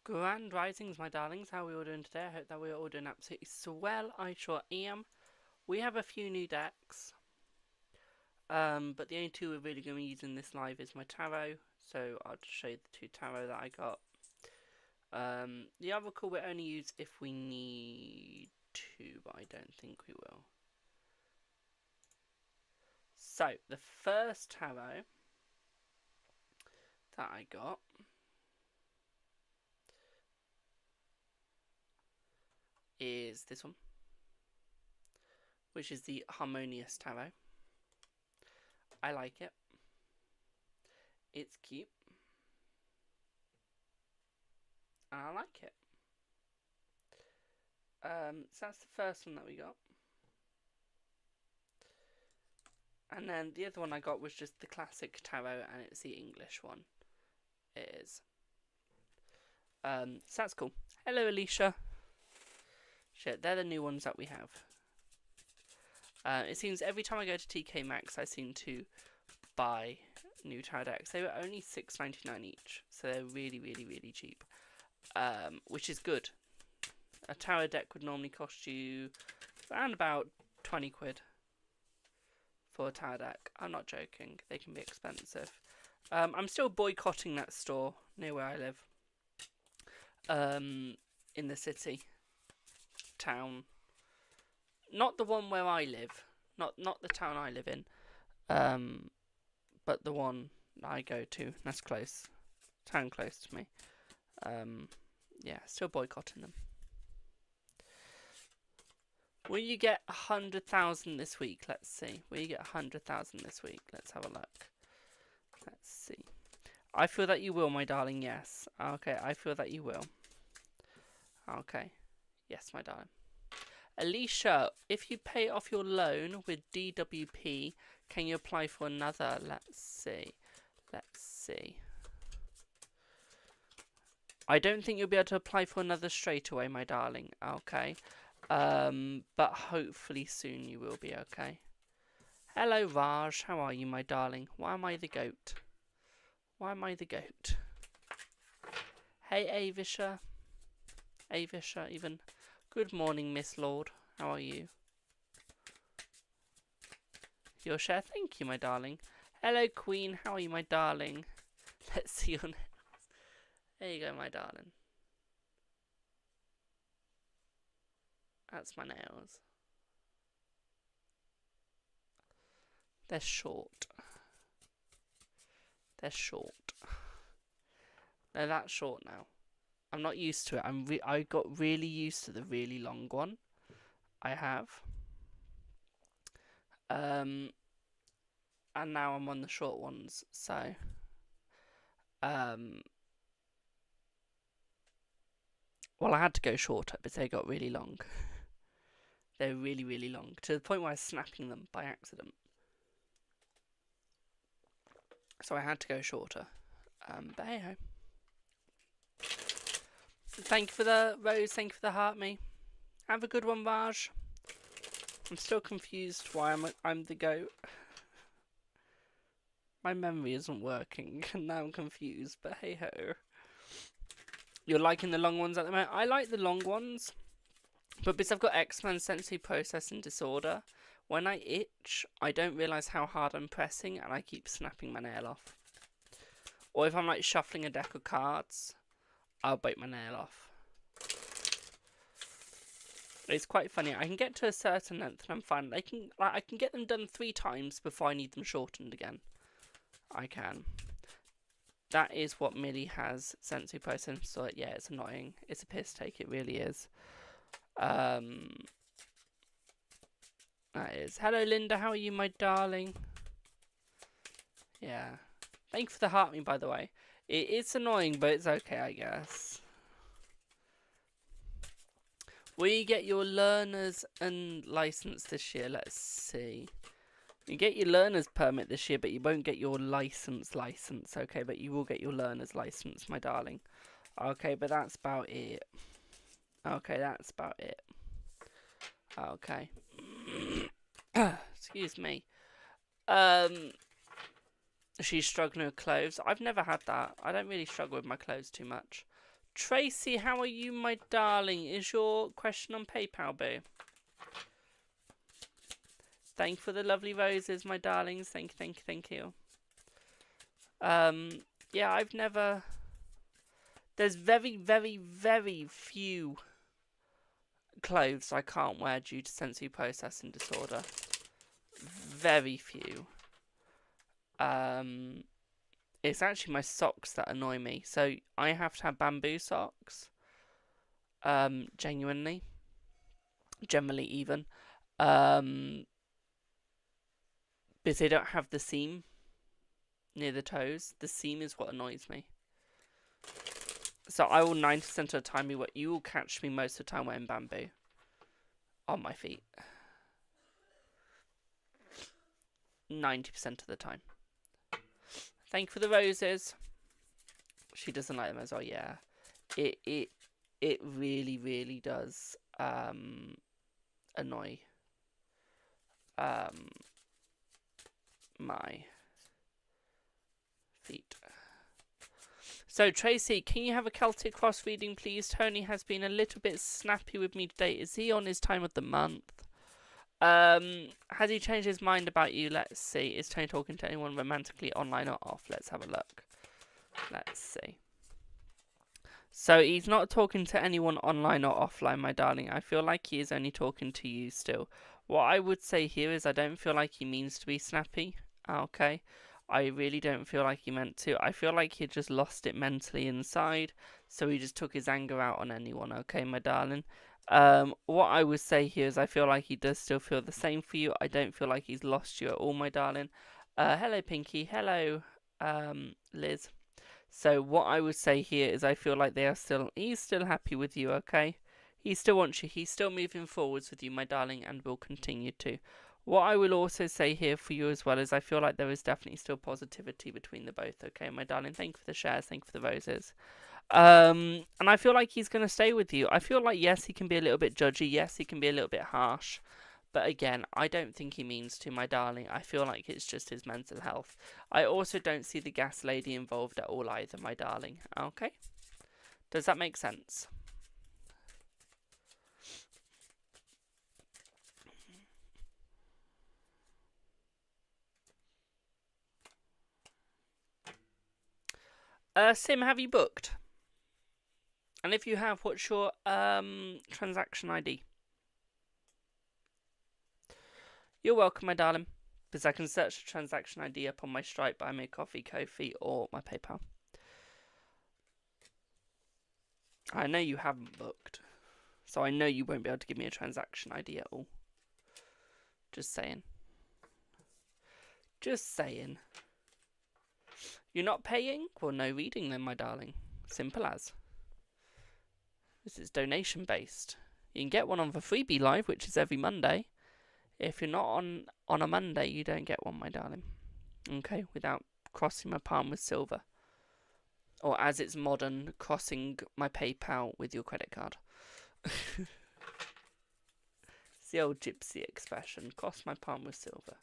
Grand Risings, my darlings. How are we all doing today? I hope that we're all doing absolutely swell. I sure am. We have a few new decks, but the only two we're really going to be using this live is my tarot. So I'll just show you the two tarot that I got. The oracle we only use if we need to, but I don't think we will. So the first tarot that I got is this one, which is the Harmonious Tarot. I like it. It's cute. And I like it. So that's the first one that we got. And then the other one I got was just the classic tarot, and it's the English one. It is. So that's cool. Hello, Alicia. Shit, they're the new ones that we have. It seems every time I go to TK Maxx, I seem to buy new tarot decks. They were only $6.99 each, so they're really, really, really cheap, which is good. A tarot deck would normally cost you around about 20 quid for a tarot deck. I'm not joking, they can be expensive. I'm still boycotting that store near where I live, in the city, town. Not the one where I live, not the town I live in, but the one I go to. That's close, town close to me. Yeah, still boycotting them. Will you get 100,000 this week? Let's see. Will you get 100,000 this week? Let's have a look. Let's see. I feel that you will, my darling. Yes. Okay, I feel that you will. Okay. Yes, my darling. Alicia, if you pay off your loan with DWP, can you apply for another? Let's see. Let's see. I don't think you'll be able to apply for another straight away, my darling. Okay. But hopefully soon you will be, okay? Hello, Raj. How are you, my darling? Why am I the goat? Why am I the goat? Hey, Avisha. Avisha, even. Good morning, Miss Lord. How are you? Your share? Thank you, my darling. Hello, Queen. How are you, my darling? Let's see your nails. There you go, my darling. That's my nails. They're short. They're short. They're that short now. I'm not used to it. I got really used to the really long one. I have. And now I'm on the short ones. So, well, I had to go shorter, but they got really long. They're really, really long, to the point where I was snapping them by accident. So I had to go shorter. But hey ho. Thank you for the rose, thank you for the heart, me. Have a good one, Raj. I'm still confused why I'm the goat. My memory isn't working, and now I'm confused, but hey ho. You're liking the long ones at the moment? I like the long ones, but because I've got X-Men sensory processing disorder, when I itch, I don't realise how hard I'm pressing, and I keep snapping my nail off. Or if I'm like shuffling a deck of cards, I'll bite my nail off. It's quite funny. I can get to a certain length and I'm fine. I can get them done 3 times before I need them shortened again. I can. That is what Millie has sensory processing. So yeah, it's annoying. It's a piss take. It really is. That is. Hello, Linda. How are you, my darling? Yeah. Thank you for the heart me, by the way. It's annoying, but it's okay, I guess. Will you get your learner's and license this year? Let's see. You get your learner's permit this year, but you won't get your license, okay? But you will get your learner's license, my darling. Okay, but that's about it. Okay, that's about it. Okay. Excuse me. She's struggling with clothes. I've never had that. I don't really struggle with my clothes too much. Tracy, how are you, my darling? Is your question on PayPal, boo? Thank you for the lovely roses, my darlings. Thank you, thank you, thank you. Yeah, I've never... There's very, very, very few clothes I can't wear due to sensory processing disorder. Very few. It's actually my socks that annoy me. So I have to have bamboo socks. Genuinely. Generally even. Because they don't have the seam near the toes. The seam is what annoys me. So I will 90% of the time you will catch me most of the time wearing bamboo on my feet. 90% of the time. Thank you for the roses. She doesn't like them as well. Yeah, it really, really does annoy my feet. So, Tracy, can you have a Celtic Cross reading, please? Tony has been a little bit snappy with me today. Is he on his time of the month? Has he changed his mind about you? Let's see. Is Tony talking to anyone romantically online or off? Let's have a look. Let's see. So, he's not talking to anyone online or offline, my darling. I feel like he is only talking to you still. What I would say here is I don't feel like he means to be snappy. Okay. I really don't feel like he meant to. I feel like he just lost it mentally inside, so he just took his anger out on anyone, okay, my darling? What I would say here is I feel like he does still feel the same for you. I don't feel like he's lost you at all, my darling. Hello, Pinky. Hello, Liz. So what I would say here is I feel like he's still happy with you, okay? He still wants you. He's still moving forwards with you, my darling, and will continue to. What I will also say here for you as well is I feel like there is definitely still positivity between the both, okay, my darling? Thank you for the shares, thank you for the roses. And I feel like he's going to stay with you. I feel like, yes, he can be a little bit judgy, yes, he can be a little bit harsh. But again, I don't think he means to, my darling. I feel like it's just his mental health. I also don't see the gas lady involved at all either, my darling, okay? Does that make sense? Sim, have you booked? And if you have, what's your transaction ID? You're welcome, my darling. Because I can search the transaction ID up on my Stripe, Buy Me a Coffee, Ko-fi, or my PayPal. I know you haven't booked, so I know you won't be able to give me a transaction ID at all. Just saying. Just saying. You're not paying? Well, no reading then, my darling. Simple as. This is donation based. You can get one on the Freebie Live, which is every Monday. If you're not on a Monday, you don't get one, my darling. Okay, without crossing my palm with silver. Or as it's modern, crossing my PayPal with your credit card. It's the old gypsy expression, cross my palm with silver.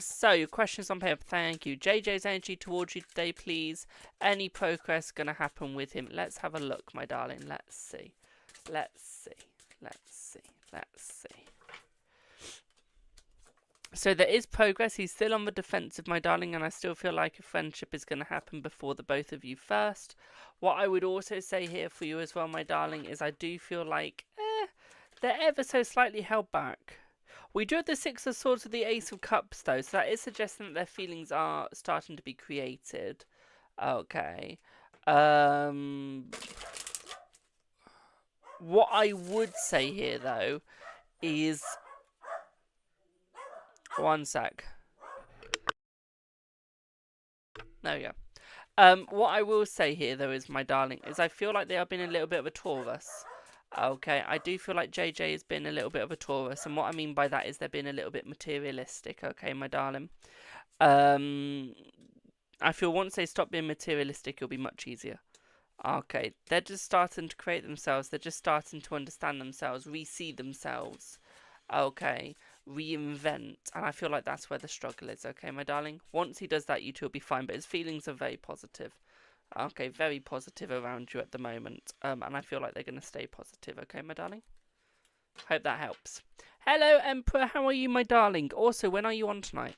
So your questions on paper, thank you. JJ's energy towards you today, please. Any progress gonna happen with him? Let's have a look, my darling. Let's see. Let's see. Let's see. Let's see. So there is progress. He's still on the defensive, my darling, and I still feel like a friendship is going to happen before the both of you first. What I would also say here for you as well, my darling, is I do feel like they're ever so slightly held back. We do have the Six of Swords with the Ace of Cups, though, so that is suggesting that their feelings are starting to be created. Okay. What I would say here, though, is... One sec. There we go. What I will say here, though, is, my darling, is I feel like they have been a little bit of a Taurus. Okay, I do feel like JJ has been a little bit of a Taurus, and what I mean by that is they're being a little bit materialistic, okay, my darling? I feel once they stop being materialistic, it'll be much easier. Okay, they're just starting to create themselves, they're just starting to understand themselves, re-see themselves, okay, reinvent, and I feel like that's where the struggle is, okay, my darling? Once he does that, you two will be fine, but his feelings are very positive. Okay, very positive around you at the moment. And I feel like they're going to stay positive. Okay, my darling? Hope that helps. Hello, Emperor. How are you, my darling? Also, when are you on tonight?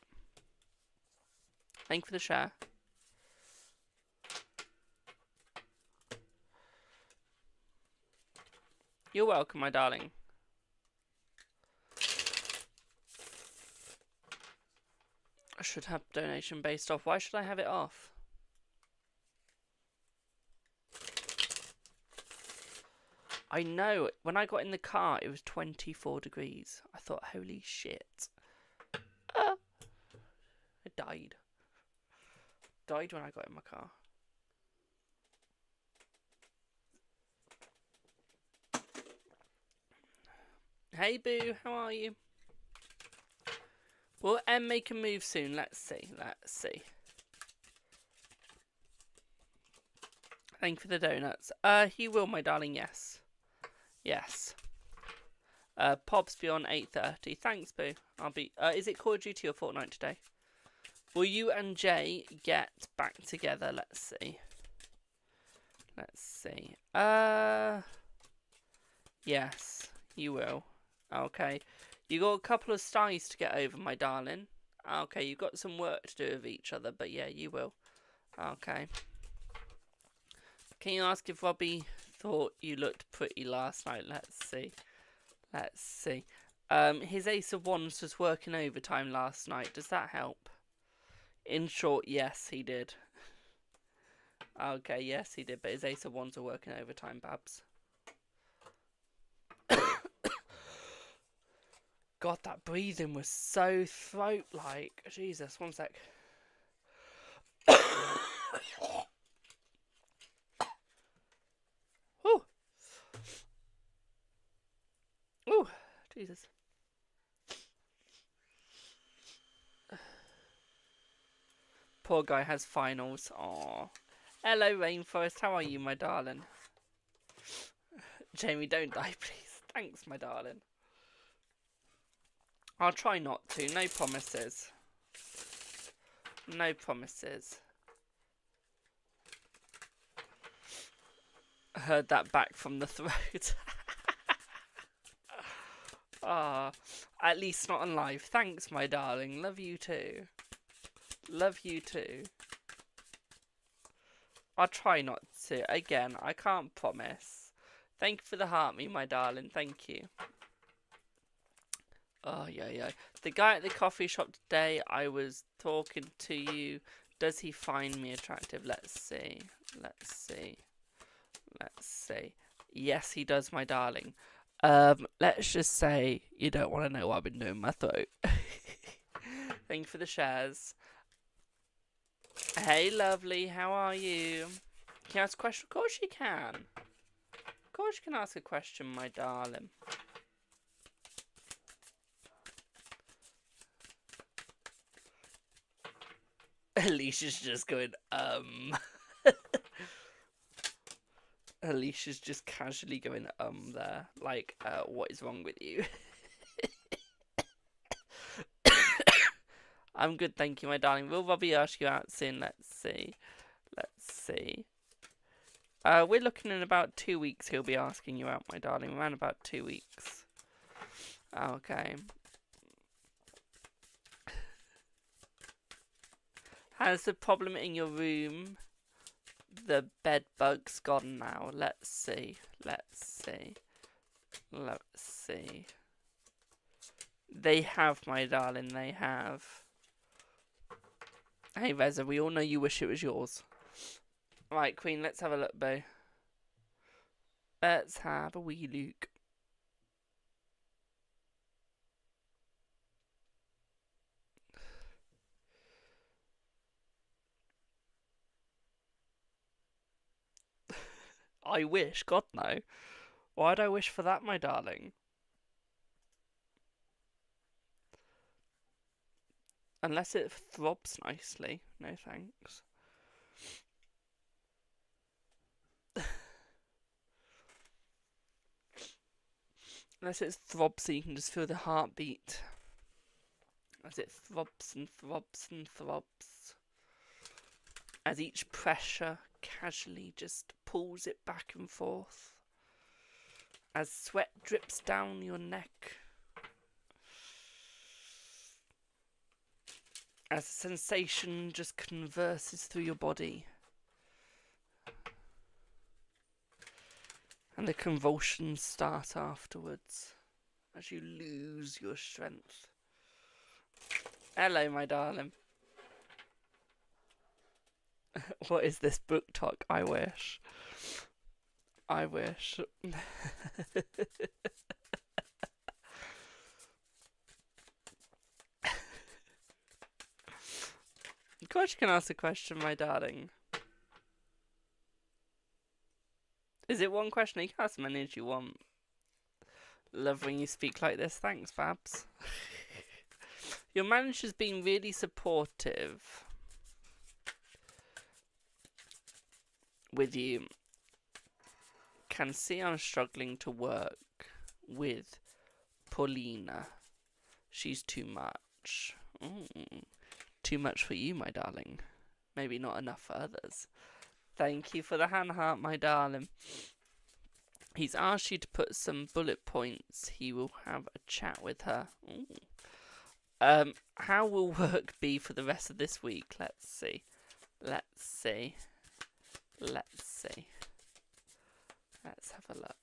Thank you for the share. You're welcome, my darling. I should have donation based off. Why should I have it off? I know. When I got in the car, it was 24 degrees. I thought, holy shit. I died. Died when I got in my car. Hey, Boo. How are you? Will M make a move soon? Let's see. Let's see. Thank you for the donuts. He will, my darling. Yes. Yes. Pobs be on 8:30. Thanks, Boo. I'll be. Is it Call of Duty or Fortnite today? Will you and Jay get back together? Let's see. Let's see. Yes, you will. Okay. You got a couple of styes to get over, my darling. Okay, you've got some work to do with each other, but yeah, you will. Okay. Can you ask if Robbie thought you looked pretty last night? Let's see. Let's see. His Ace of Wands was working overtime last night. Does that help? In short, yes, he did. Okay, yes, he did, but his Ace of Wands are working overtime, Babs. God, that breathing was so throat-like. Jesus, one sec. Ooh. Ooh, Jesus. Poor guy has finals. Aww. Hello, Rainforest. How are you, my darling? Jamie, don't die, please. Thanks, my darling. I'll try not to. No promises. No promises. I heard that back from the throat. Ah, at least not on live. Thanks, my darling. Love you too. Love you too. I'll try not to. Again, I can't promise. Thank you for the heart me, my darling. Thank you. Oh, yeah. The guy at the coffee shop today, I was talking to you. Does he find me attractive? Let's see. Let's see. Let's see. Yes, he does, my darling. Let's just say you don't want to know what I've been doing in my throat. Thank you for the shares. Hey, lovely. How are you? Can you ask a question? Of course you can. Of course you can ask a question, my darling. Alicia's just going, Alicia's just casually going, there. Like, what is wrong with you? I'm good, thank you, my darling. Will Robbie ask you out soon? Let's see. Let's see. We're looking in about 2 weeks he'll be asking you out, my darling. Around about 2 weeks. Okay. Has the problem in your room, the bed bugs gone now? Let's see. Let's see. Let's see. They have, my darling, they have. Hey, Reza, we all know you wish it was yours. Right, Queen, let's have a look, boo. Let's have a wee look. I wish, God no. Why'd I wish for that, my darling? Unless it throbs nicely. No thanks. Unless it throbs so you can just feel the heartbeat. As it throbs and throbs and throbs. As each pressure casually just pulls it back and forth as sweat drips down your neck. As the sensation just converses through your body. And the convulsions start afterwards as you lose your strength. Hello, my darling. What is this book talk? I wish. I wish. Of course you can ask a question, my darling. Is it one question? You can ask as many as you want. Love when you speak like this. Thanks, Babs. Your manager's been really supportive with you. Can see I'm struggling to work with Paulina. She's too much. Too much for you, my darling. Maybe not enough for others. Thank you for the hand heart, my darling. He's asked you to put some bullet points. He will have a chat with her. How will work be for the rest of this week? Let's see. Let's see. Let's see. Let's have a look.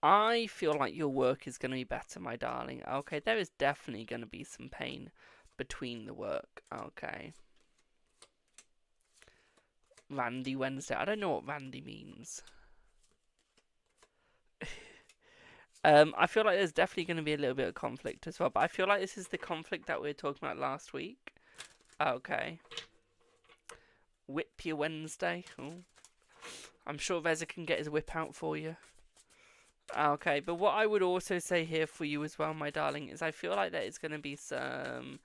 I feel like your work is going to be better, my darling. Okay, there is definitely going to be some pain between the work. Okay. Randy Wednesday. I don't know what Randy means. I feel like there's definitely going to be a little bit of conflict as well. But I feel like this is the conflict that we were talking about last week. Okay. Whip your Wednesday. Ooh. I'm sure Reza can get his whip out for you. Okay, but what I would also say here for you as well, my darling, is I feel like there is going to be some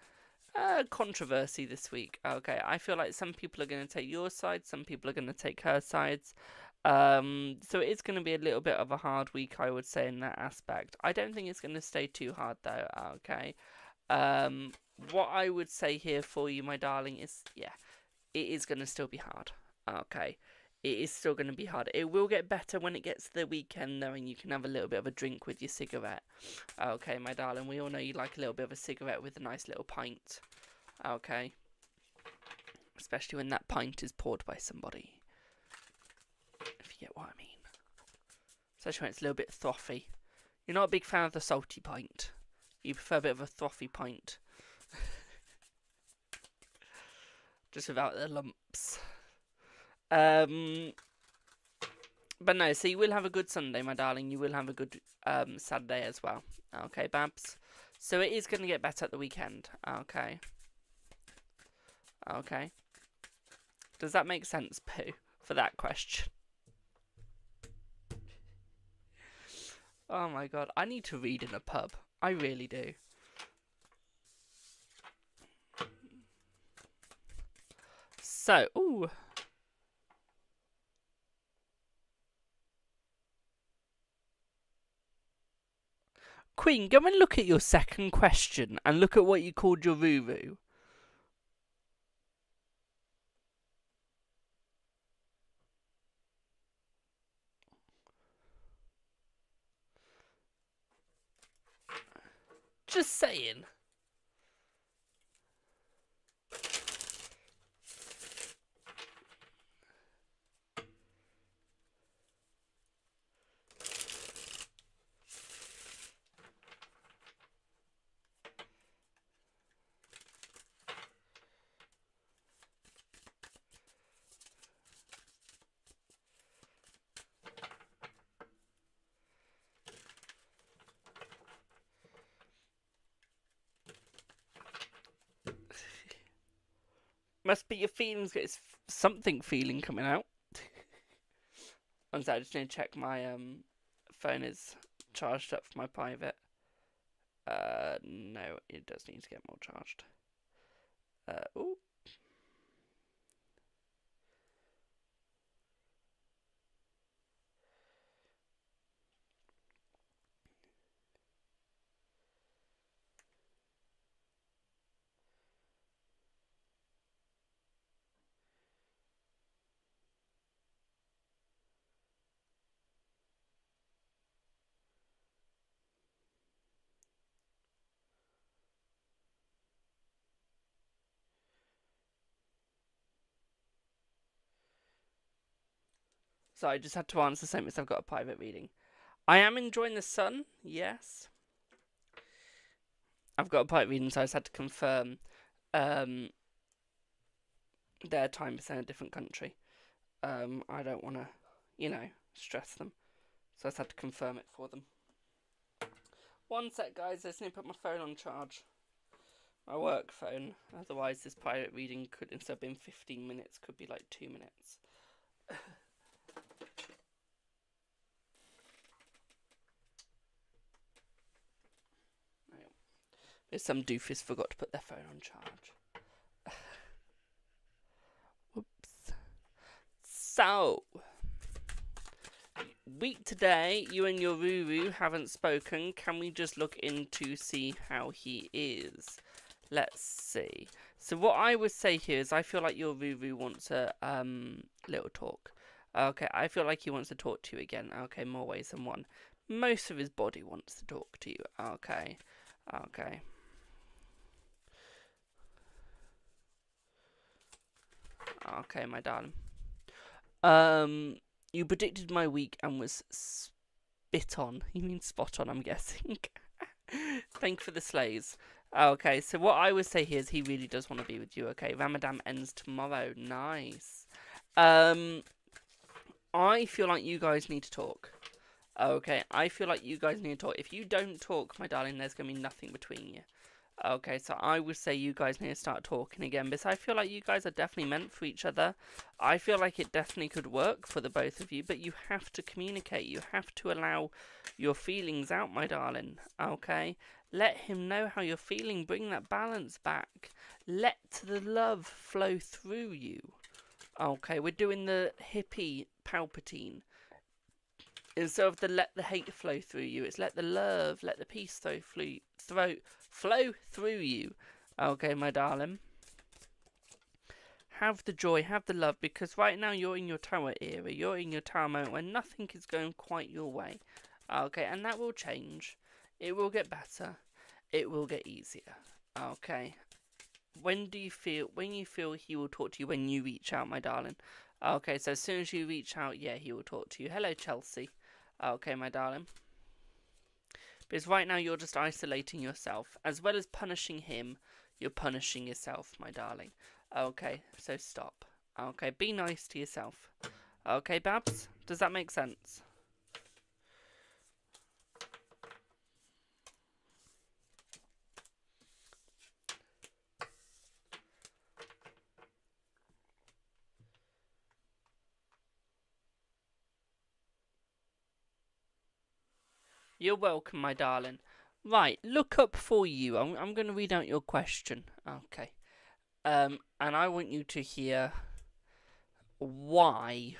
controversy this week. Okay, I feel like some people are going to take your side, some people are going to take her sides. So it is going to be a little bit of a hard week, I would say, in that aspect. I don't think it's going to stay too hard, though. Okay. What I would say here for you, my darling, is, yeah, it is going to still be hard. Okay. It is still going to be hard. It will get better when it gets to the weekend, though, and you can have a little bit of a drink with your cigarette. Okay, my darling, we all know you like a little bit of a cigarette with a nice little pint. Okay. Especially when that pint is poured by somebody. If you get what I mean. Especially when it's a little bit frothy. You're not a big fan of the salty pint. You prefer a bit of a frothy pint. Just without the lumps. But no, so you will have a good Sunday, my darling. You will have a good Saturday as well. Okay, Babs? So it is going to get better at the weekend. Okay. Okay. Does that make sense, Pooh, for that question? Oh my god, I need to read in a pub. I really do. So, ooh. Queen, go and look at your second question and look at what you called your Ruru. Just saying. Must be your feelings. It's something feeling coming out. One sec, I just need to check my phone is charged up for my private. No, it does need to get more charged. Ooh. So I just had to answer the same as I've got a private reading. I am enjoying the sun, yes. I've got a private reading, so I just had to confirm their time is in a different country. I don't want to, stress them. So I just had to confirm it for them. One sec, guys. I just need to put my phone on charge. My work phone. Otherwise, this private reading could, instead of being 15 minutes, could be like 2 minutes. There's some doofus forgot to put their phone on charge. Whoops. So, week today, you and your Ruru haven't spoken. Can we just look in to see how he is? Let's see. So what I would say here is I feel like your Ruru wants a little talk. Okay, I feel like he wants to talk to you again. Okay, more ways than one. Most of his body wants to talk to you. Okay. Okay, my darling. You predicted my week and was spit on. You mean spot on, I'm guessing. Thank you for the slays. Okay, so what I would say here is he really does want to be with you. Okay, Ramadan ends tomorrow. Nice. I feel like you guys need to talk. Okay, I feel like you guys need to talk. If you don't talk, my darling, there's going to be nothing between you. Okay, so I would say you guys need to start talking again, because I feel like you guys are definitely meant for each other. I feel like it definitely could work for the both of you, but you have to communicate. You have to allow your feelings out, my darling. Okay, let him know how you're feeling. Bring that balance back. Let the love flow through you. Okay, we're doing the hippie Palpatine. Instead of the let the hate flow through you, it's let the love, let the peace flow through you. Okay, my darling. Have the joy, have the love, because right now you're in your tower era. You're in your tower moment when nothing is going quite your way. Okay, and that will change. It will get better. It will get easier. Okay. When you feel he will talk to you when you reach out, my darling? Okay, so as soon as you reach out, yeah, he will talk to you. Hello, Chelsea. Okay, my darling. Because right now you're just isolating yourself. As well as punishing him, you're punishing yourself, my darling. Okay, so stop. Okay, be nice to yourself. Okay, Babs? Does that make sense? You're welcome, my darling. Right, look up for you. I'm going to read out your question. Okay. And I want you to hear why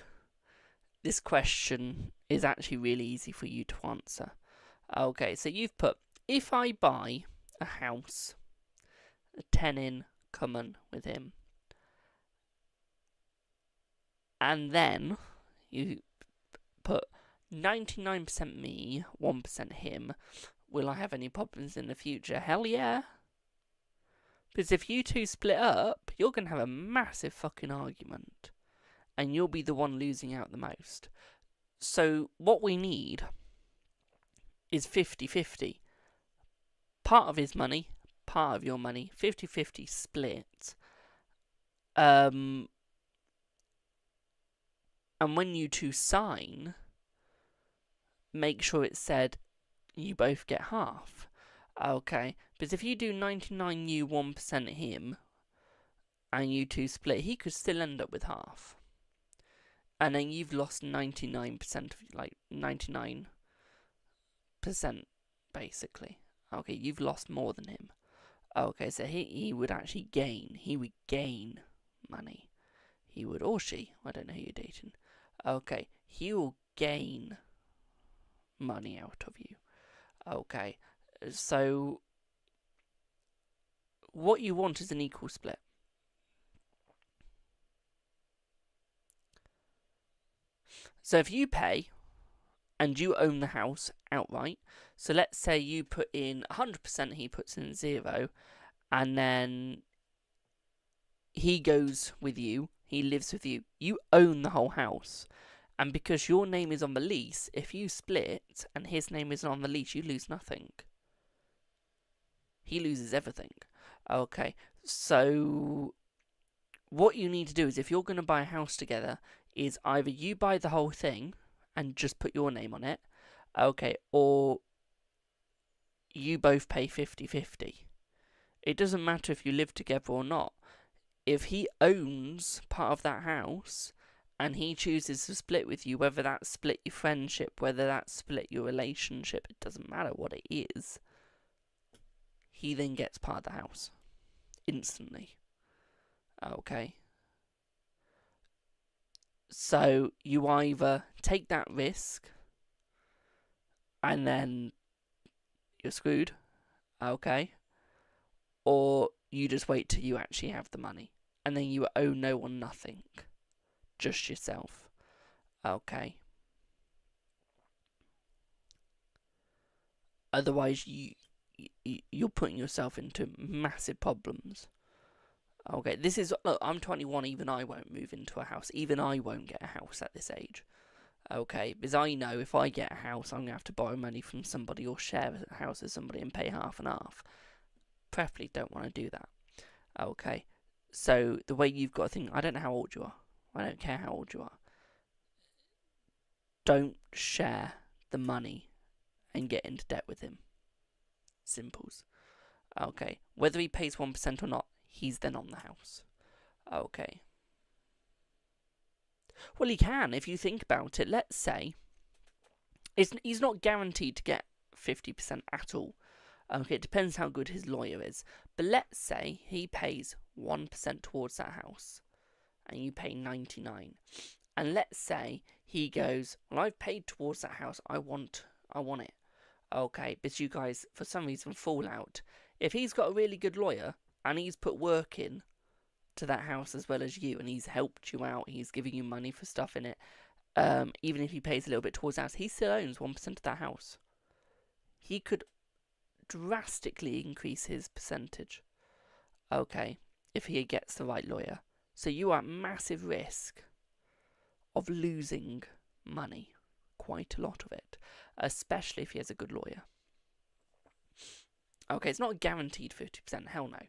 this question is actually really easy for you to answer. Okay, so you've put, if I buy a house, a 10-in common with him, and then you put 99% me, 1% him, will I have any problems in the future? Hell yeah. Because if you two split up, you're going to have a massive fucking argument. And you'll be the one losing out the most. So what we need is 50-50. Part of his money, part of your money, 50-50 split. And when you two sign, make sure it's said you both get half. Okay, because if you do 99 you, 1% him, and you two split, he could still end up with half. And then you've lost 99%, like 99%, basically. Okay, you've lost more than him. Okay, so he would actually gain. He would gain money. He would, or she. I don't know who you're dating. Okay, he will gain money out of you. Okay, so what you want is an equal split. So if you pay and you own the house outright, so let's say you put in 100%, he puts in 0, and then he goes with you, he lives with you, you own the whole house, And because your name is on the lease, if you split and his name isn't on the lease, you lose nothing. He loses everything. Okay, so what you need to do is, if you're going to buy a house together, is either you buy the whole thing and just put your name on it, okay, or you both pay 50-50. It doesn't matter if you live together or not. If he owns part of that house and he chooses to split with you, whether that split your friendship, whether that split your relationship, it doesn't matter what it is, he then gets part of the house instantly. Okay. So you either take that risk and then you're screwed, okay, or you just wait till you actually have the money and then you owe no one nothing, just yourself. Okay. Otherwise, you're putting yourself into massive problems. Okay, this is, look, I'm 21, even I won't move into a house. Even I won't get a house at this age. Okay, because I know if I get a house, I'm going to have to borrow money from somebody or share a house with somebody and pay half and half. Preferably don't want to do that. Okay, so the way you've got to think, I don't know how old you are. I don't care how old you are. Don't share the money and get into debt with him. Simples. Okay, whether he pays 1% or not, he's then on the house. Okay. Well, he can, if you think about it. Let's say he's not guaranteed to get 50% at all. Okay, it depends how good his lawyer is. But let's say he pays 1% towards that house and you pay 99. And let's say he goes, well, I've paid towards that house. I want it. Okay, but you guys, for some reason, fall out. If he's got a really good lawyer and he's put work in to that house as well as you, and he's helped you out, he's giving you money for stuff in it, even if he pays a little bit towards the house, he still owns 1% of that house. He could drastically increase his percentage, okay, if he gets the right lawyer. So you are at massive risk of losing money, quite a lot of it, especially if he has a good lawyer. Okay, it's not guaranteed 50%, hell no.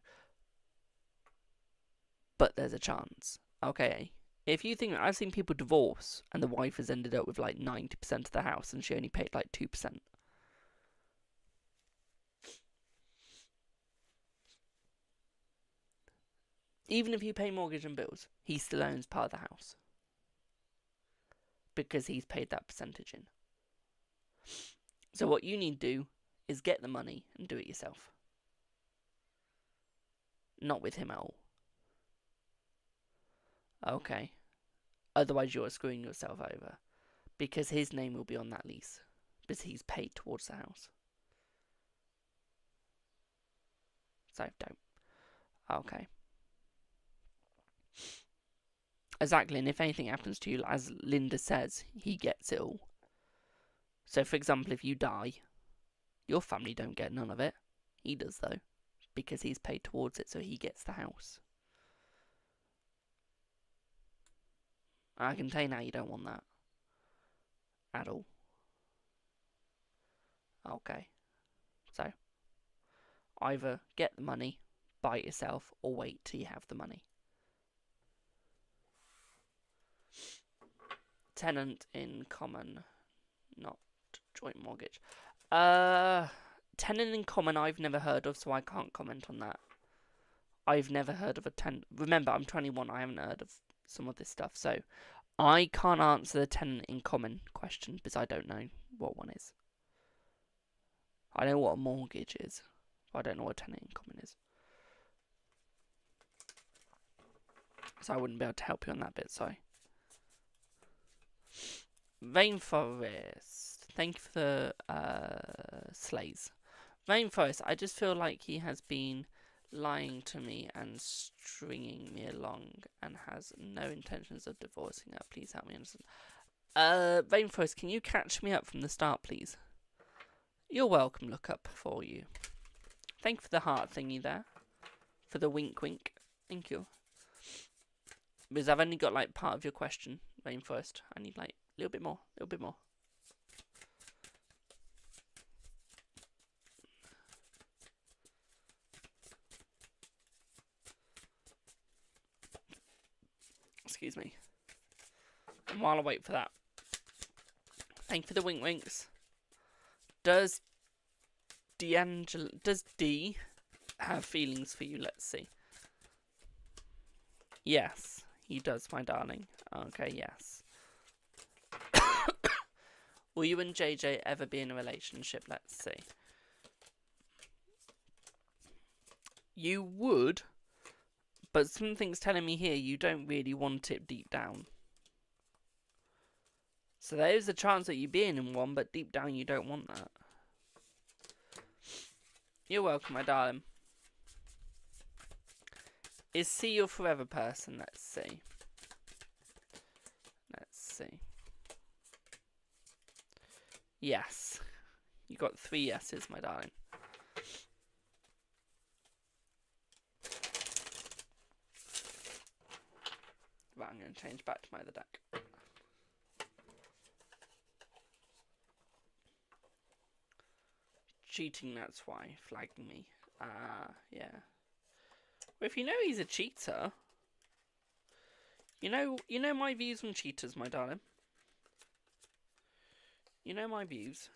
But there's a chance. Okay, if you think, I've seen people divorce and the wife has ended up with like 90% of the house and she only paid like 2%. Even if you pay mortgage and bills, he still owns part of the house. Because he's paid that percentage in. So what you need to do is get the money and do it yourself. Not with him at all. Okay. Otherwise you're screwing yourself over. Because his name will be on that lease. Because he's paid towards the house. So don't. Okay. Exactly, and if anything happens to you, as Linda says, he gets it all. So, for example, if you die, your family don't get none of it. He does, though, because he's paid towards it, so he gets the house. I can tell you now you don't want that. At all. Okay. So, either get the money, buy it yourself, or wait till you have the money. Tenant in common, not joint mortgage. Tenant in common I've never heard of, so I can't comment on that. I've never heard of a tenant. Remember, I'm 21, I haven't heard of some of this stuff, so I can't answer the tenant in common question because I don't know what one is. I know what a mortgage is, but I don't know what a tenant in common is. So I wouldn't be able to help you on that bit, sorry. Rainforest. Thank you for the slays. Rainforest, I just feel like he has been lying to me and stringing me along and has no intentions of divorcing her. Please help me understand. Rainforest, can you catch me up from the start, please? You're welcome, look up for you. Thank you for the heart thingy there. For the wink wink. Thank you. Because I've only got like part of your question, Rainforest. I need like little bit more, little bit more. Excuse me. And while I wait for that, thank you for the wink winks. Does D have feelings for you? Let's see. Yes, he does, my darling. Okay, yes. Will you and JJ ever be in a relationship? Let's see. You would, but something's telling me here you don't really want it deep down. So there is a chance that you being in one, but deep down you don't want that. You're welcome, my darling. Is C your forever person? Let's see. Let's see. Yes. You got 3 yeses, my darling. Right, I'm going to change back to my other deck. Cheating, that's why. Flagging me. Yeah. Well, if you know he's a cheater, you know my views on cheaters, my darling. You know my views.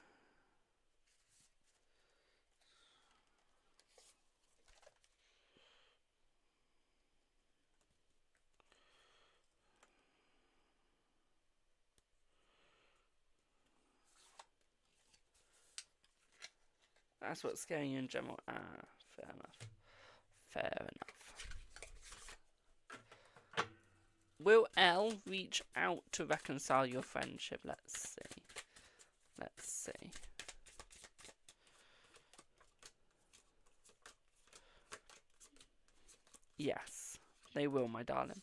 That's what's scaring you in general. Fair enough. Fair enough. Will L reach out to reconcile your friendship? Let's see. Let's see. Yes, they will, my darling.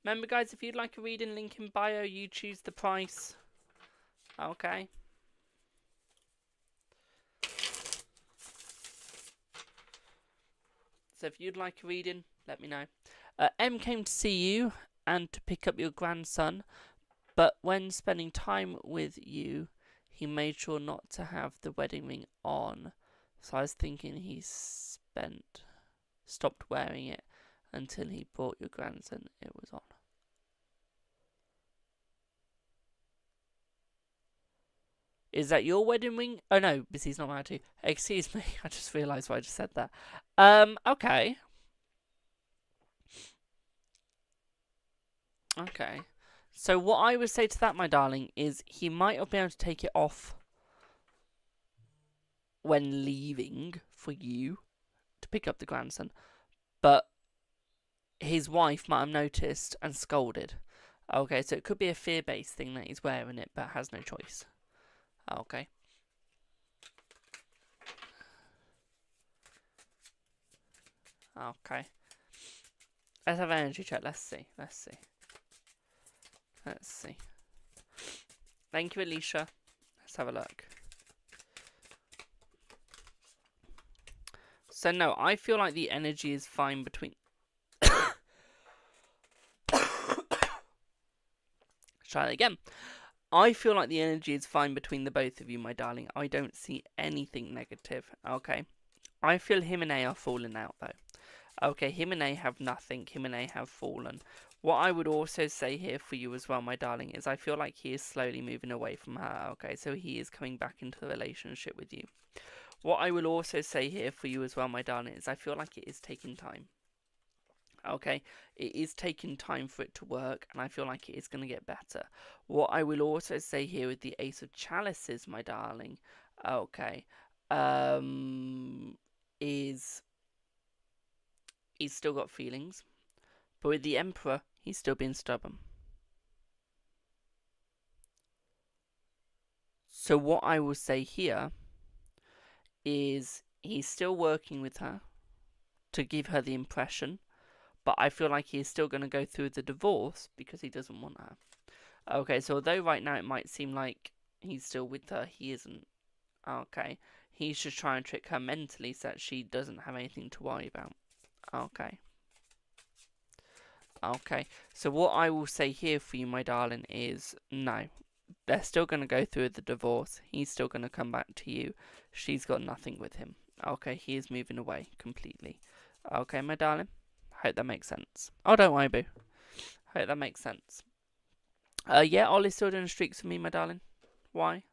Remember, guys, if you'd like a reading, link in bio, you choose the price. Okay. So if you'd like a reading, let me know. M came to see you and to pick up your grandson, but when spending time with you, he made sure not to have the wedding ring on. So I was thinking he stopped wearing it until he brought your grandson. It was on. Is that your wedding ring? Oh no, because he's not married to you. Excuse me, I just realised why I just said that. Okay. Okay. So what I would say to that, my darling, is he might not be able to take it off when leaving for you to pick up the grandson. But his wife might have noticed and scolded. Okay, so it could be a fear-based thing that he's wearing it, but has no choice. Okay. Okay. Let's have an energy check. Let's see. Let's see. Let's see. Thank you, Alicia. Let's have a look. So, no, I feel like the energy is fine between... Try that again. I feel like the energy is fine between the both of you, my darling. I don't see anything negative. Okay. I feel him and A are falling out, though. Okay, him and A have nothing. Him and A have fallen. What I would also say here for you as well, my darling, is I feel like he is slowly moving away from her. Okay, so he is coming back into the relationship with you. What I will also say here for you as well, my darling, is I feel like it is taking time. Okay, it is taking time for it to work, and I feel like it is going to get better. What I will also say here with the Ace of Chalices, my darling, okay, is he's still got feelings, but with the Emperor, he's still being stubborn. So what I will say here is he's still working with her to give her the impression, but I feel like he is still going to go through the divorce because he doesn't want her. Okay, so although right now it might seem like he's still with her, he isn't. Okay, he's just trying to trick her mentally so that she doesn't have anything to worry about. Okay. Okay, so what I will say here for you, my darling, is no. They're still going to go through the divorce. He's still going to come back to you. She's got nothing with him. Okay, he is moving away completely. Okay, my darling. Hope that makes sense. Oh, don't worry, boo. Hope that makes sense. Yeah, Ollie's still doing streaks for me, my darling. Why?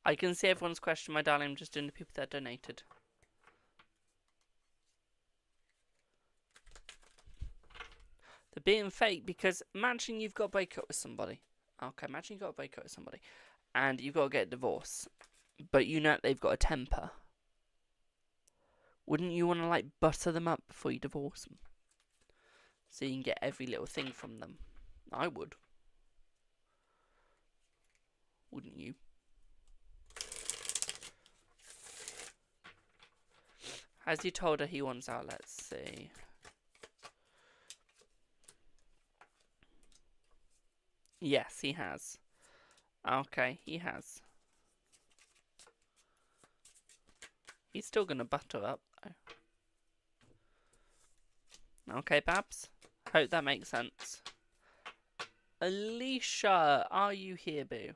I can see everyone's question, my darling. I'm just doing the people that donated. They're being fake because imagine you've got a breakup with somebody. Okay, imagine you've got a breakup with somebody and you've got to get a divorce, but you know that they've got a temper. Wouldn't you want to like butter them up before you divorce them? So you can get every little thing from them. I would. Wouldn't you? Has he told her he wants out? Let's see. Yes, he has. Okay, he has. He's still gonna butter up though. Okay, Babs. Hope that makes sense. Alicia, are you here, boo?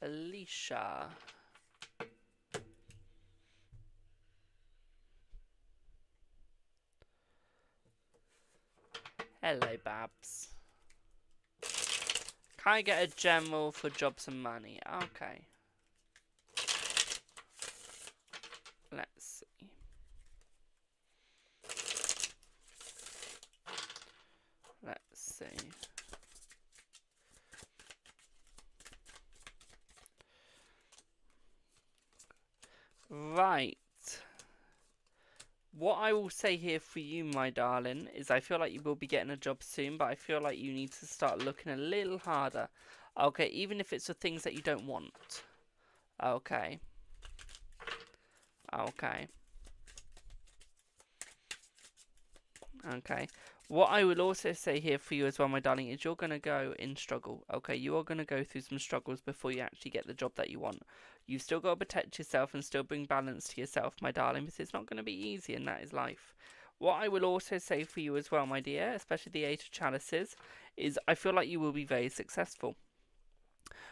Alicia. Hello, Babs. Can I get a general for jobs and money? Okay. Let's see. Let's see. Right. What I will say here for you, my darling, is I feel like you will be getting a job soon, but I feel like you need to start looking a little harder. Okay, even if it's for things that you don't want. Okay. Okay. Okay. What I will also say here for you as well, my darling, is you're going to go in struggle. Okay, you are going to go through some struggles before you actually get the job that you want. You've still got to protect yourself and still bring balance to yourself, my darling, because it's not going to be easy, and that is life. What I will also say for you as well, my dear, especially the Eight of Chalices, is I feel like you will be very successful.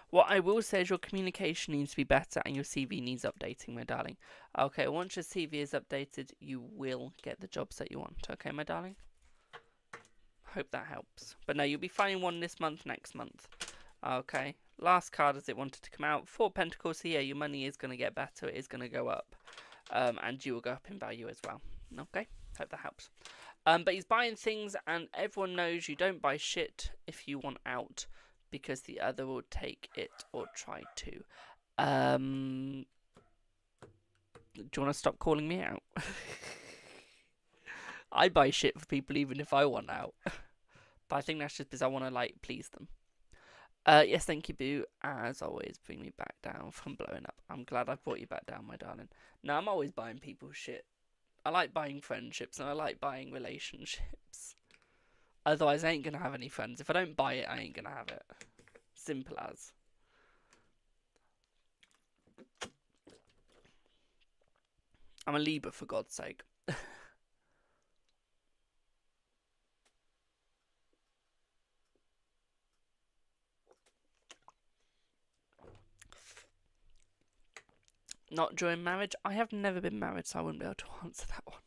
What I will say is your communication needs to be better and your CV needs updating, my darling. Okay, once your CV is updated, you will get the jobs that you want. Okay, my darling? Hope that helps. But no, you'll be finding one this month, next month. Okay. Last card as it wanted to come out. 4 Pentacles. So yeah, your money is going to get better. It is going to go up. And you will go up in value as well. Okay. Hope that helps. But he's buying things and everyone knows you don't buy shit if you want out. Because the other will take it or try to. Do you want to stop calling me out? I buy shit for people even if I want out. But I think that's just because I want to, like, please them. Yes, thank you, Boo. As always, bring me back down from blowing up. I'm glad I brought you back down, my darling. No, I'm always buying people's shit. I like buying friendships and I like buying relationships. Otherwise, I ain't going to have any friends. If I don't buy it, I ain't going to have it. Simple as. I'm a Libra, for God's sake. Not during marriage. I have never been married, so I wouldn't be able to answer that one.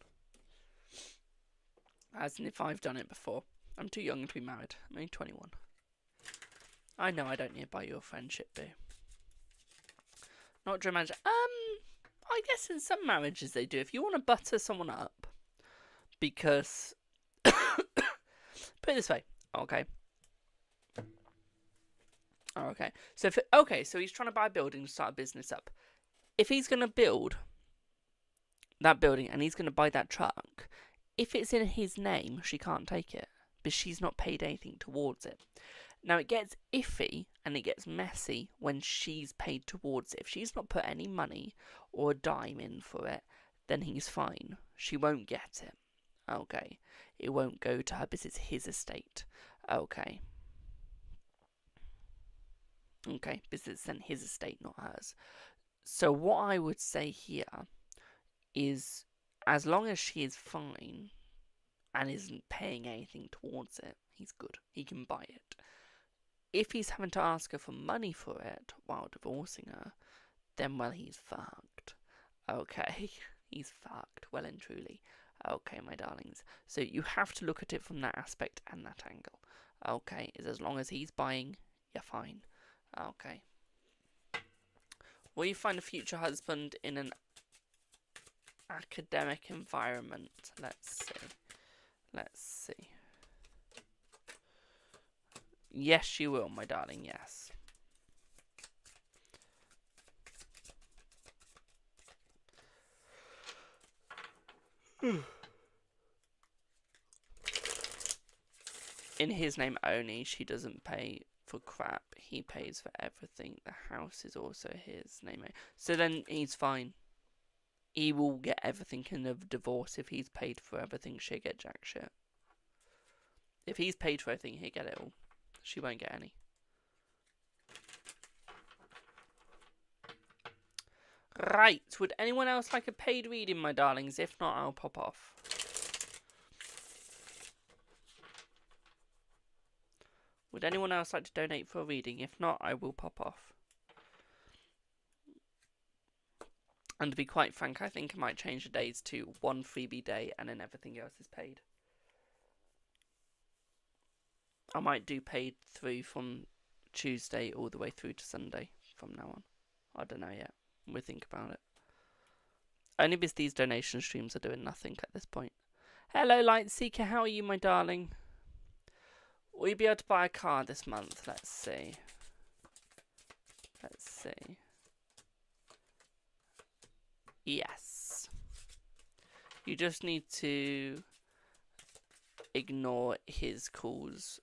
As in if I've done it before. I'm too young to be married. I'm only 21. I know I don't need to buy your friendship, Boo. Not during marriage. I guess in some marriages they do. If you want to butter someone up, because put it this way, okay. Okay. So so he's trying to buy a building to start a business up. If he's gonna build that building and he's gonna buy that truck, if it's in his name, she can't take it because she's not paid anything towards it. Now it gets iffy and it gets messy when she's paid towards it. If she's not put any money or a dime in for it, then he's fine. She won't get it. Okay. It won't go to her because it's his estate. Okay. Okay, because it's then his estate, not hers. So what I would say here is, as long as she is fine and isn't paying anything towards it, he's good. He can buy it. If he's having to ask her for money for it while divorcing her, then, well, he's fucked. Okay, he's fucked, well and truly. Okay, my darlings. So you have to look at it from that aspect and that angle. Okay, is as long as he's buying, you're fine. Okay. Will you find a future husband in an academic environment? Let's see. Yes, you will, my darling, yes. In his name only, she doesn't pay for crap. He pays for everything. The house is also his name. So then he's fine. He will get everything in a divorce if he's paid for everything. She'll get jack shit. If he's paid for everything, he'll get it all. She won't get any. Right. Would anyone else like a paid reading, my darlings? If not, I'll pop off. Would anyone else like to donate for a reading? If not, I will pop off. And to be quite frank, I think I might change the days to one freebie day and then everything else is paid. I might do paid through from Tuesday all the way through to Sunday from now on. I don't know yet. We'll think about it. Only because these donation streams are doing nothing at this point. Hello, Lightseeker. How are you, my darling? Will you be able to buy a car this month? Let's see. Yes. You just need to ignore his calls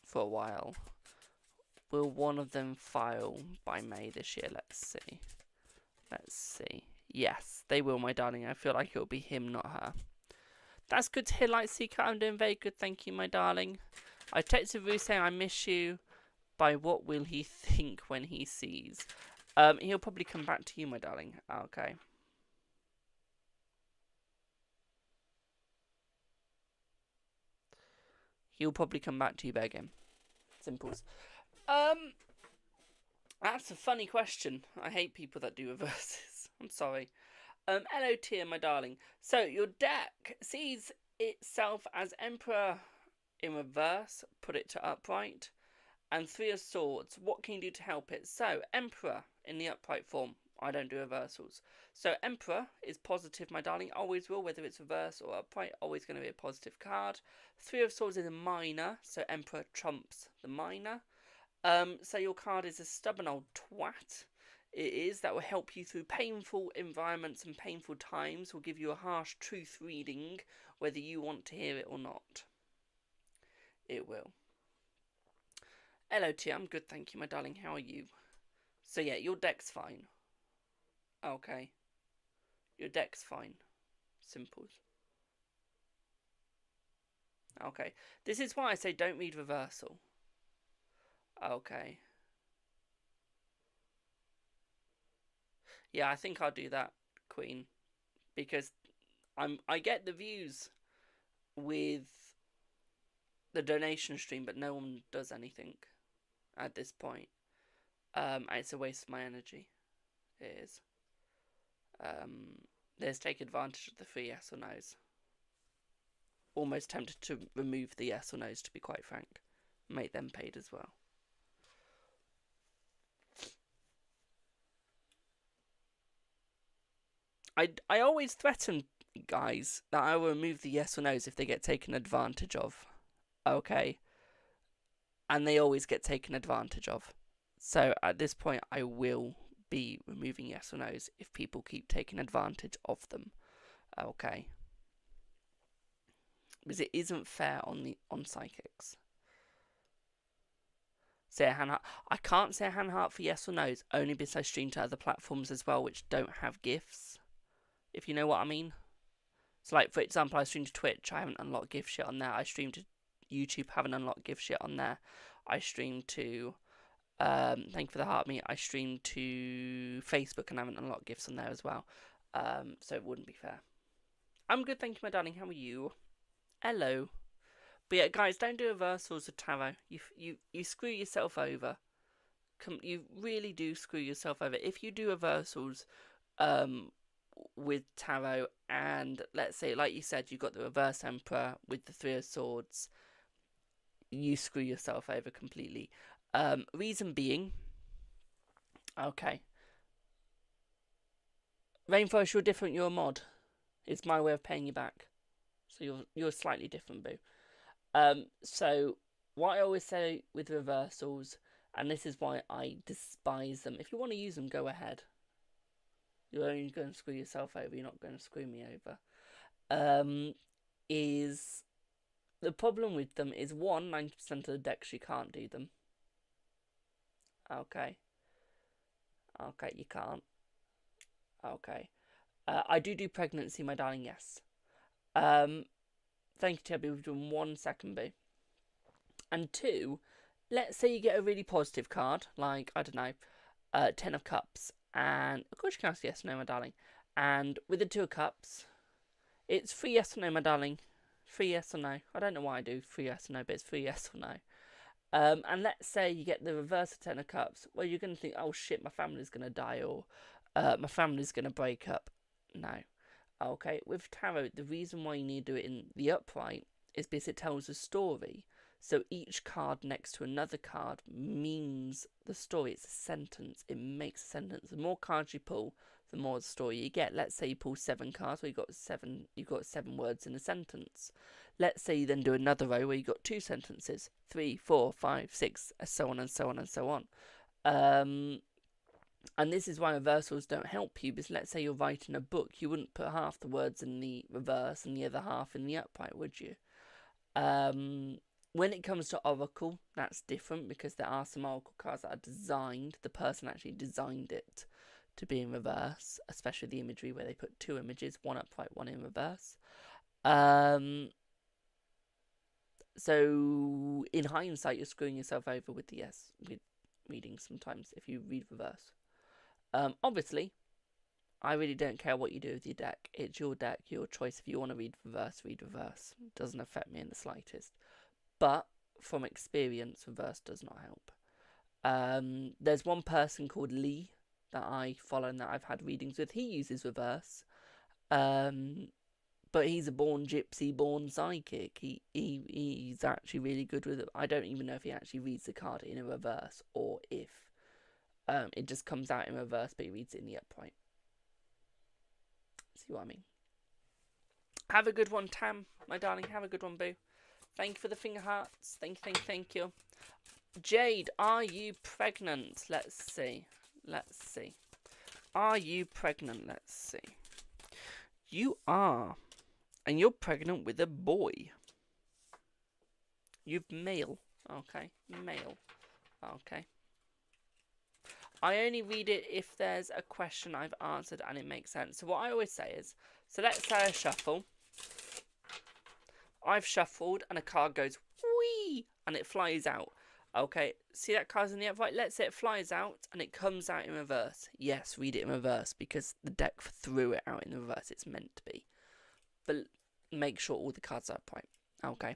for a while. Will one of them file by May this year? Let's see. Yes, they will, my darling. I feel like it'll be him, not her. That's good to hear, Lightseeker. I'm doing very good, thank you, my darling. I texted Rue saying I miss you. By what will he think when he sees? He'll probably come back to you, my darling. Okay. He'll probably come back to you begging. Simples. That's a funny question. I hate people that do reverses. I'm sorry. Hello, Tia, my darling. So, your deck sees itself as Emperor in reverse. Put it to upright. And Three of Swords. What can you do to help it? So, Emperor in the upright form. I don't do reversals. So, Emperor is positive, my darling. Always will, whether it's reverse or upright. Always going to be a positive card. Three of Swords is a minor. So, Emperor trumps the minor. So, your card is a stubborn old twat. It is. That will help you through painful environments and painful times. Will give you a harsh truth reading, whether you want to hear it or not. It will. Hello, Tia. I'm good, thank you, my darling. How are you? So, yeah, your deck's fine. Okay. Your deck's fine. Simples. Okay. This is why I say don't read reversal. Okay. Yeah, I think I'll do that, Queen. Because I get the views with the donation stream, but no one does anything at this point. It's a waste of my energy. It is. Let's take advantage of the free yes or no's. Almost tempted to remove the yes or no's, to be quite frank. Make them paid as well. I always threaten guys that I will remove the yes or no's if they get taken advantage of. Okay. And they always get taken advantage of. So at this point I will be removing yes or no's if people keep taking advantage of them. Okay. Because it isn't fair on psychics. Say a hand heart. I can't say a hand heart for yes or no's, only because I stream to other platforms as well which don't have gifts. If you know what I mean. So like, for example, I stream to Twitch, I haven't unlocked gift shit on there. I stream to YouTube, haven't unlocked gift shit on there. I stream to Thank you for the heart me. I streamed to Facebook and haven't unlocked gifts on there as well. So it wouldn't be fair. I'm good, thank you, my darling. How are you? Hello. But yeah, guys, don't do reversals of tarot. You screw yourself over. You really do screw yourself over. If you do reversals with tarot, and let's say, like you said, you got the reverse emperor with the 3 of swords, you screw yourself over completely. Reason being, okay, Rainforest, you're different, you're a mod. It's my way of paying you back. So you're slightly different, boo. So what I always say with reversals, and this is why I despise them, if you want to use them, go ahead. You're only going to screw yourself over, you're not going to screw me over. Is the problem with them is 90% of the decks you can't do them. Okay, you can't. Okay. I do pregnancy, my darling, yes. Thank you, Toby. We've done 1 second, boo. And 2, let's say you get a really positive card, like, I don't know, 10 of Cups. And, of course you can ask yes or no, my darling. And with the 2 of Cups, it's 3 yes or no, my darling. 3 yes or no. I don't know why I do 3 yes or no, but it's 3 yes or no. And let's say you get the reverse of 10 of Cups. Well, you're going to think, oh shit, my family's going to die, or my family's going to break up. No. Okay, with tarot, the reason why you need to do it in the upright is because it tells a story. So each card next to another card means the story. It's a sentence. It makes a sentence. The more cards you pull, the more the story you get. Let's say you pull 7 cards where you've got 7 words in a sentence. Let's say you then do another row where you've got 2 sentences, 3, 4, 5, 6, so on and so on and so on. And this is why reversals don't help you, because let's say you're writing a book, you wouldn't put half the words in the reverse and the other half in the upright, would you? When it comes to Oracle, that's different, because there are some Oracle cards that are designed, the person actually designed it to be in reverse, especially the imagery where they put 2 images, 1 upright, 1 in reverse. So in hindsight, you're screwing yourself over with with reading sometimes if you read reverse. Obviously, I really don't care what you do with your deck. It's your deck, your choice. If you want to read reverse, read reverse. It doesn't affect me in the slightest. But from experience, reverse does not help. There's one person called Lee that I follow and that I've had readings with. He uses reverse. But he's a born gypsy, born psychic. He's actually really good with it. I don't even know if he actually reads the card in a reverse or if it just comes out in reverse, but he reads it in the upright. See what I mean? Have a good one, Tam, my darling. Have a good one, boo. Thank you for the finger hearts. Thank you. Jade, are you pregnant? Let's see. Are you pregnant? Let's see. You are. And you're pregnant with a boy. You've male. Okay. Male. Okay. I only read it if there's a question I've answered and it makes sense. So what I always say is, so let's say I shuffle. I've shuffled and a card goes, whee, and it flies out. Okay, see that card's in the upright? Let's say it flies out and it comes out in reverse. Yes, read it in reverse because the deck threw it out in the reverse. It's meant to be. But make sure all the cards are upright. Okay.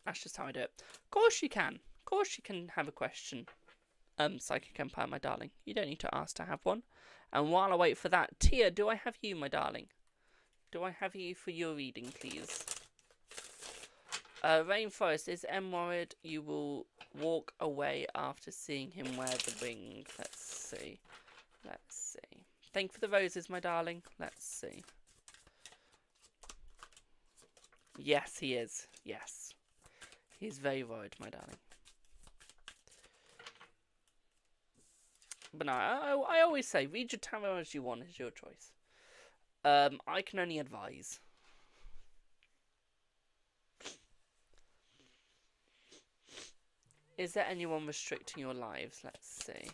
That's just how I do it. Of course you can. Of course you can have a question. Psychic Empire, my darling. You don't need to ask to have one. And while I wait for that, Tia, do I have you, my darling? Do I have you for your reading, please? Rainforest, is M worried you will walk away after seeing him wear the ring? Let's see. Thank you for the roses, my darling. Let's see. Yes, he is. Yes. He's very worried, my darling. But no, I always say, read your tarot as you want. It's your choice. I can only advise. Is there anyone restricting your lives? Let's see.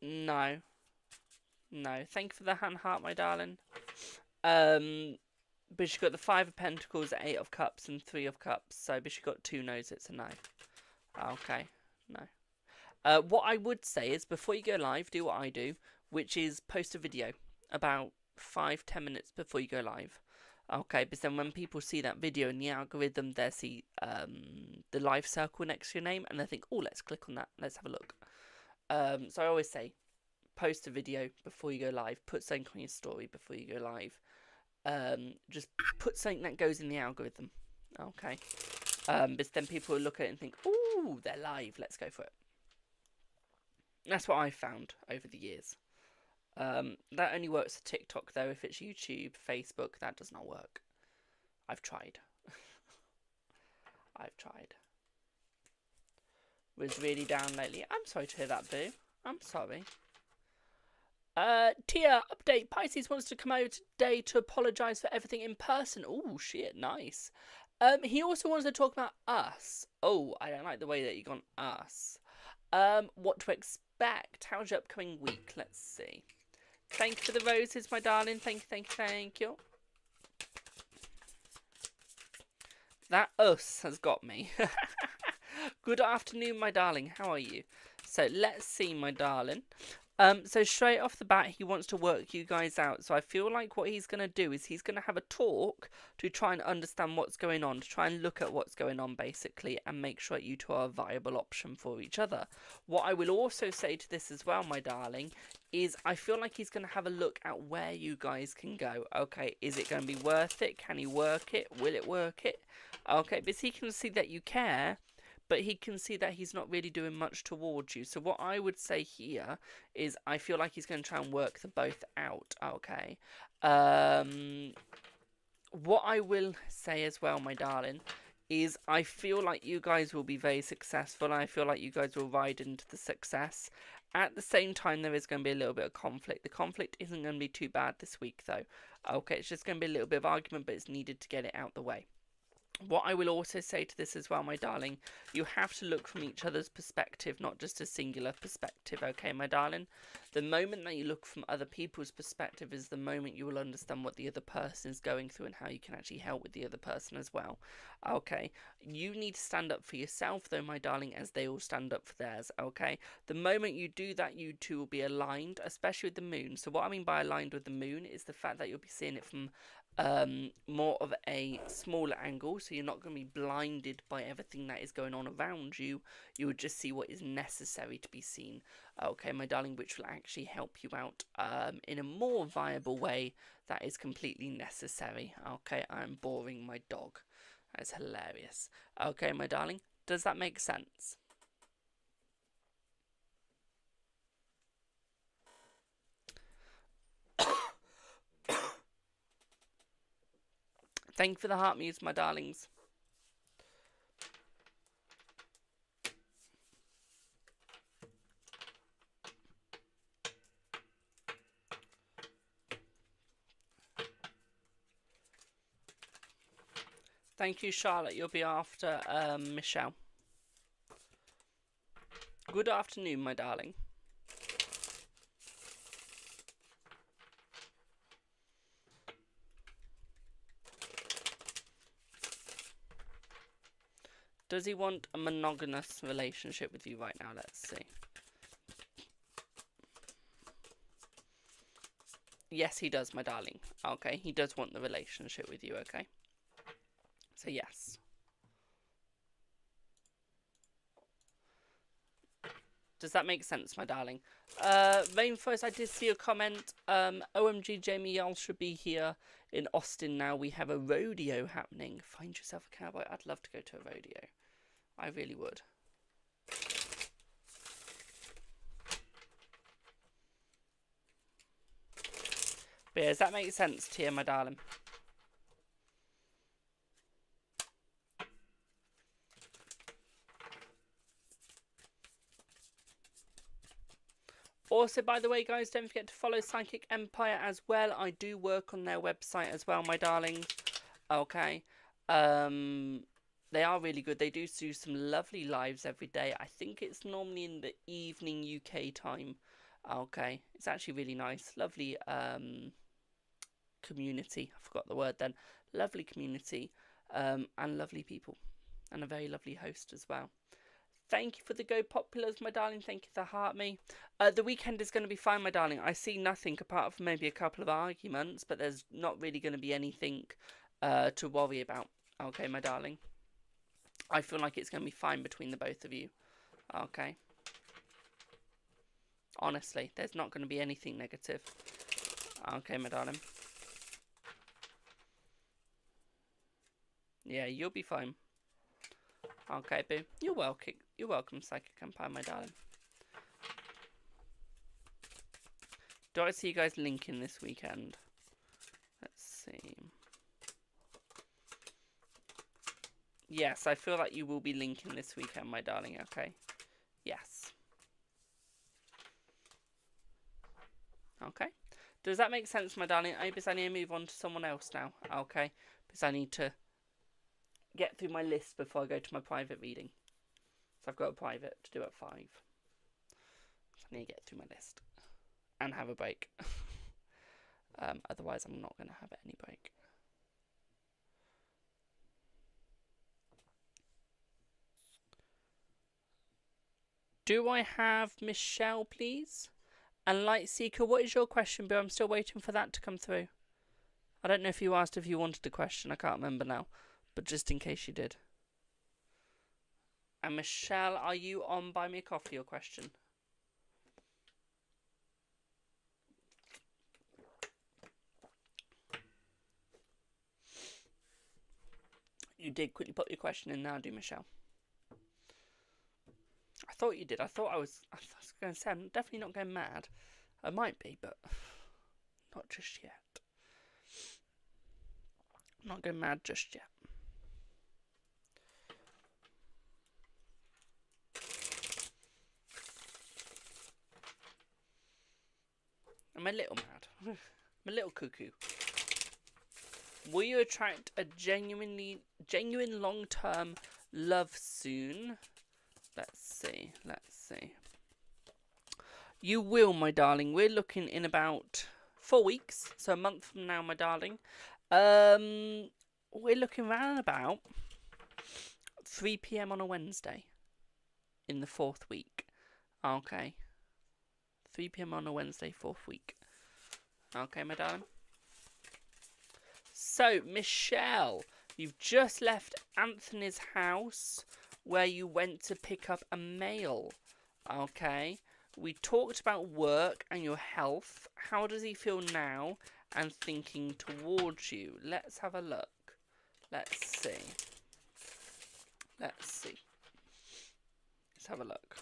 No. Thank you for the hand heart, my darling. But she's got the 5 of Pentacles, 8 of Cups, and 3 of Cups. So, but she's got 2 no's, it's a no. Okay, no. What I would say is, before you go live, do what I do, which is post a video about 5-10 minutes before you go live. Okay, because then when people see that video in the algorithm, they see the live circle next to your name, and they think, oh, let's click on that, let's have a look. So I always say, post a video before you go live, put something on your story before you go live. Just put something that goes in the algorithm, okay? Because then people will look at it and think, oh, they're live, let's go for it. That's what I've found over the years. That only works for TikTok though. If it's YouTube, Facebook, that does not work. I've tried. I've tried. Was really down lately. I'm sorry to hear that, Boo. I'm sorry. Tia, update. Pisces wants to come over today to apologise for everything in person. Oh, shit, nice. He also wants to talk about us. Oh, I don't like the way that you gone us. What to expect? How's your upcoming week? Let's see. Thank you for the roses, my darling. Thank you, thank you, thank you. That us has got me. Good afternoon, my darling. How are you? So let's see, my darling. So straight off the bat, he wants to work you guys out. So I feel like what he's going to do is he's going to have a talk to try and understand what's going on, to try and look at what's going on, basically, and make sure that you two are a viable option for each other. What I will also say to this as well, my darling, is I feel like he's going to have a look at where you guys can go. Okay, is it going to be worth it? Can he work it? Will it work it? Okay, because he can see that you care, but he can see that he's not really doing much towards you. So what I would say here is I feel like he's going to try and work the both out, okay? What I will say as well, my darling, is I feel like you guys will be very successful, and I feel like you guys will ride into the success. At the same time, there is going to be a little bit of conflict. The conflict isn't going to be too bad this week, though. Okay, it's just going to be a little bit of argument, but it's needed to get it out the way. What I will also say to this as well, my darling, you have to look from each other's perspective, not just a singular perspective, okay, my darling? The moment that you look from other people's perspective is the moment you will understand what the other person is going through and how you can actually help with the other person as well, okay? You need to stand up for yourself, though, my darling, as they all stand up for theirs, okay? The moment you do that, you two will be aligned, especially with the moon. So what I mean by aligned with the moon is the fact that you'll be seeing it from more of a smaller angle, so you're not going to be blinded by everything that is going on around you. You would just see what is necessary to be seen, okay, my darling, which will actually help you out in a more viable way that is completely necessary. Okay, I'm boring my dog. That's hilarious. Okay, my darling, does that make sense? Thank you for the heart muse, my darlings. Thank you, Charlotte. You'll be after Michelle. Good afternoon, my darling. Does he want a monogamous relationship with you right now? Let's see. Yes, he does, my darling. Okay, he does want the relationship with you, okay? So, yes. Does that make sense, my darling? Rainforest, I did see a comment. OMG, Jamie Yall should be here in Austin now. We have a rodeo happening. Find yourself a cowboy. I'd love to go to a rodeo. I really would. But yeah, does that make sense to you, my darling? Also, by the way, guys, don't forget to follow Psychic Empire as well. I do work on their website as well, my darlings. Okay. They are really good. They do some lovely lives every day. I think it's normally in the evening UK time. Okay. It's actually really nice. Lovely community. I forgot the word then. lovely community, and lovely people, and a very lovely host as well. Thank you for the Go Populars, my darling. Thank you for the heart me. The weekend is going to be fine, my darling. I see nothing apart from maybe a couple of arguments, but there's not really going to be anything to worry about. Okay, my darling. I feel like it's going to be fine between the both of you. Okay. Honestly, there's not going to be anything negative. Okay, my darling. Yeah, you'll be fine. Okay, boo. You're welcome. You're welcome, Psychic Empire, my darling. Do I see you guys linking this weekend? Let's see. Yes, I feel like you will be linking this weekend, my darling, okay? Yes. Okay. Does that make sense, my darling? I need to move on to someone else now, okay? Because I need to get through my list before I go to my private reading. So I've got a private to do at 5. So I need to get through my list. And have a break. Otherwise, I'm not going to have any break. Do I have Michelle, please? And Lightseeker, what is your question, Bill? I'm still waiting for that to come through. I don't know if you asked if you wanted a question. I can't remember now. But just in case you did. And Michelle, are you on Buy Me a Coffee, your question? You did quickly put your question in now, do Michelle? I thought you did. I was going to say, I'm definitely not going mad. I might be, but not just yet. I'm not going mad just yet. I'm a little mad. I'm a little cuckoo. Will you attract a genuine long-term love soon? Let's see. You will, my darling. We're looking in about 4 weeks, so a month from now, my darling. We're looking around about 3 PM on a Wednesday in the 4th week. Okay. 3 PM on a Wednesday, 4th week. Okay, my darling. So, Michelle, you've just left Anthony's house where you went to pick up a mail. Okay. We talked about work and your health. How does he feel now and thinking towards you? Let's have a look. Let's see. Let's have a look.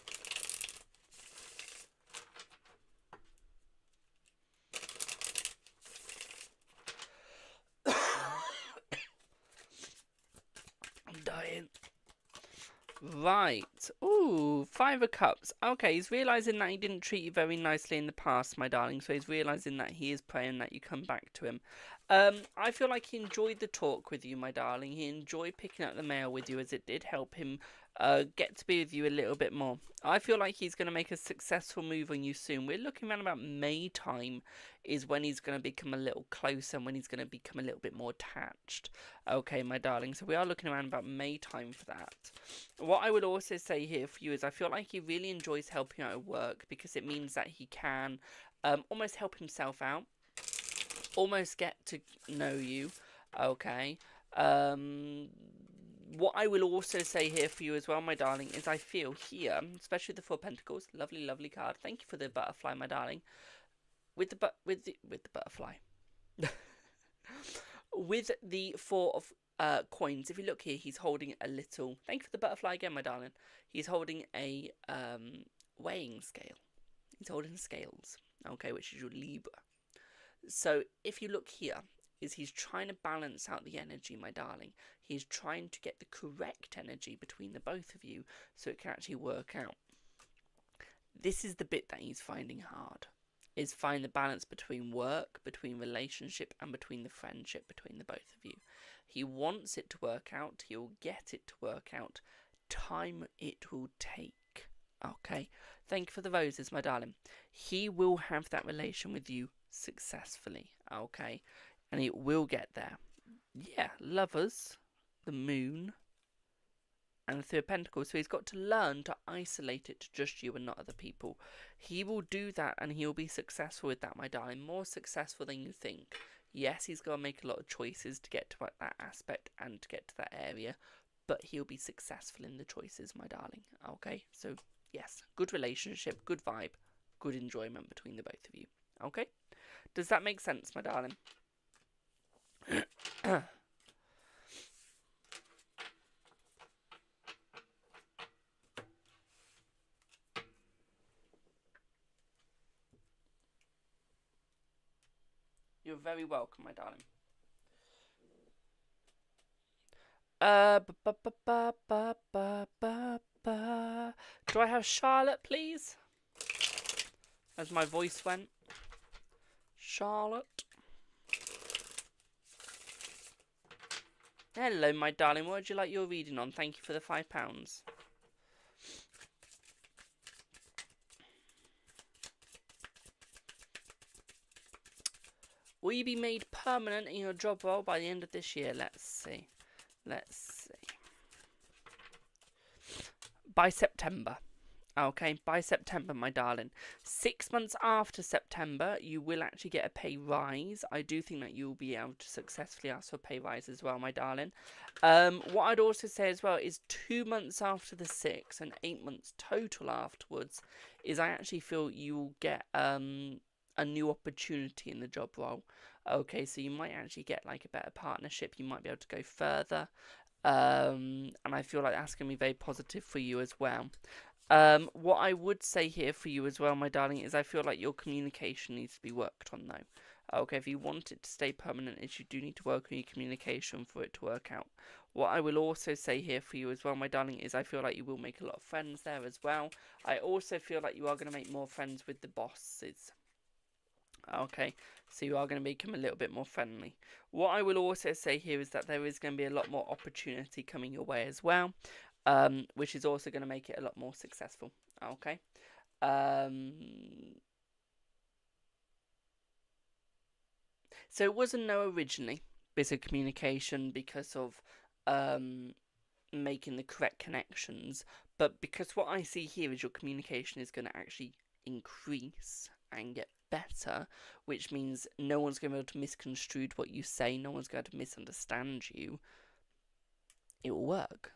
I'm dying. Right. Ooh, 5 of Cups. Okay, he's realising that he didn't treat you very nicely in the past, my darling. So he's realising that he is praying that you come back to him. I feel like he enjoyed the talk with you, my darling. He enjoyed picking up the mail with you as it did help him get to be with you a little bit more. I feel like he's going to make a successful move on you soon. We're looking around about May time is when he's going to become a little closer and when he's going to become a little bit more attached. Okay, my darling. So we are looking around about May time for that. What I would also say here for you is I feel like he really enjoys helping out at work because it means that he can almost help himself out. Almost get to know you. Okay. What I will also say here for you as well, my darling, is I feel here, especially the 4 Pentacles, lovely, lovely card. Thank you for the butterfly, my darling. With the butterfly, with the 4 of coins. If you look here, he's holding a little. Thank you for the butterfly again, my darling. He's holding a weighing scale. He's holding scales. Okay, which is your Libra. So if you look here, he's trying to balance out the energy, my darling. He's trying to get the correct energy between the both of you so it can actually work out. This is the bit that he's finding hard, is find the balance between work, between relationship, and between the friendship between the both of you. He wants it to work out. He'll get it to work out. Time it will take. Okay? Thank you for the roses, my darling. He will have that relation with you successfully. Okay? And it will get there. Yeah, lovers, the moon, and the Three of Pentacles. So he's got to learn to isolate it to just you and not other people. He will do that, and he'll be successful with that, my darling. More successful than you think. Yes, he's got to make a lot of choices to get to that aspect and to get to that area, but he'll be successful in the choices, my darling. Okay, so yes, good relationship, good vibe, good enjoyment between the both of you. Okay, does that make sense, my darling? You're very welcome, my darling. Do I have Charlotte, please? As my voice went. Charlotte. Hello, my darling. What would you like your reading on? Thank you for the £5. Will you be made permanent in your job role by the end of this year? Let's see. Let's see. By September. Okay, by September, my darling. 6 months after September, you will actually get a pay rise. I do think that you'll be able to successfully ask for a pay rise as well, my darling. What I'd also say as well is 2 months after the 6 and 8 months total afterwards, is I actually feel you will get a new opportunity in the job role. Okay, so you might actually get like a better partnership. You might be able to go further. And I feel like that's going to be very positive for you as well. What I would say here for you as well, my darling, is I feel like your communication needs to be worked on though. Okay, if you want it to stay permanent, is you do need to work on your communication for it to work out. What I will also say here for you as well, my darling, is I feel like you will make a lot of friends there as well. I also feel like you are going to make more friends with the bosses. Okay, so you are going to become a little bit more friendly. What I will also say here is that there is going to be a lot more opportunity coming your way as well, which is also going to make it a lot more successful. Okay. So it was a no originally, bit of communication because of making the correct connections, but because what I see here is your communication is going to actually increase and get better, which means no one's going to be able to misconstrue what you say, no one's going to misunderstand you. It will work.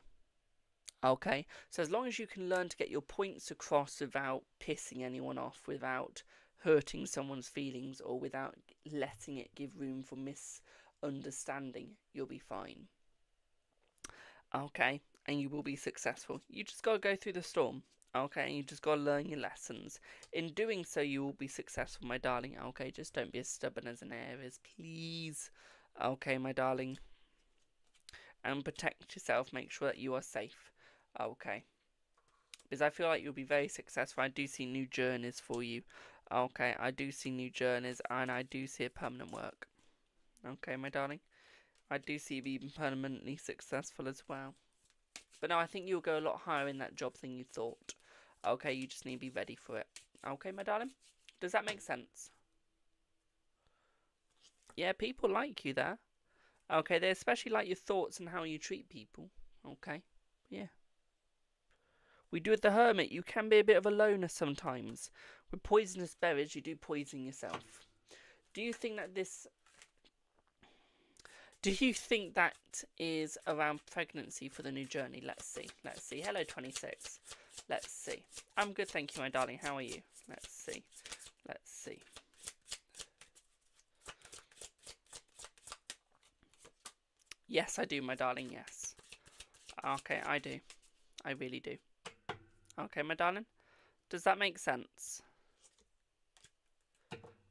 Okay, so as long as you can learn to get your points across without pissing anyone off, without hurting someone's feelings, or without letting it give room for misunderstanding, you'll be fine. Okay, and you will be successful. You just got to go through the storm. Okay, and you just got to learn your lessons. In doing so, you will be successful, my darling. Okay, just don't be as stubborn as an Aries, please. Okay, my darling. And protect yourself. Make sure that you are safe. Okay. Because I feel like you'll be very successful. I do see new journeys for you. Okay, I do see new journeys, and I do see a permanent work. Okay, my darling. I do see you being permanently successful as well. But no, I think you'll go a lot higher in that job than you thought. Okay, you just need to be ready for it. Okay, my darling? Does that make sense? Yeah, people like you there. Okay, they especially like your thoughts and how you treat people. Okay, yeah. We do with the Hermit. You can be a bit of a loner sometimes. With poisonous berries, you do poison yourself. Do you think that this... Do you think that is around pregnancy for the new journey? Let's see. Let's see. Hello, 26. Let's see. I'm good, thank you, my darling. How are you? Let's see. Let's see. Yes, I do, my darling, yes. Okay, I do. I really do. Okay, my darling. Does that make sense?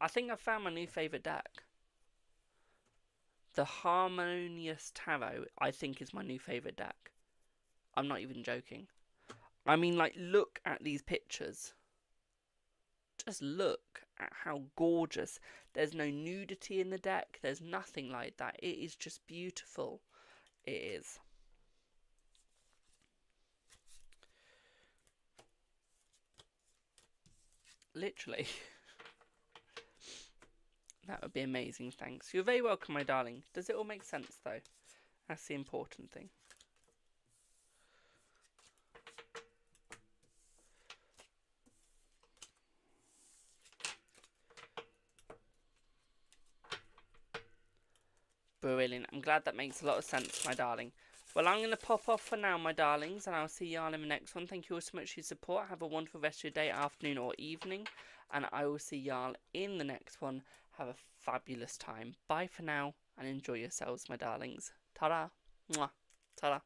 I think I found my new favourite deck. The Harmonious Tarot, I think, is my new favourite deck. I'm not even joking. I mean, like, look at these pictures. Just look at how gorgeous. There's no nudity in the deck. There's nothing like that. It is just beautiful. It is. Literally. That would be amazing, thanks. You're very welcome, my darling. Does it all make sense, though? That's the important thing. Brilliant. I'm glad that makes a lot of sense, my darling. Well, I'm going to pop off for now, my darlings, and I'll see y'all in the next one. Thank you all so much for your support. Have a wonderful rest of your day, afternoon, or evening, and I will see y'all in the next one. Have a fabulous time. Bye for now, and enjoy yourselves, my darlings. Ta-da. Mwah. Ta-da.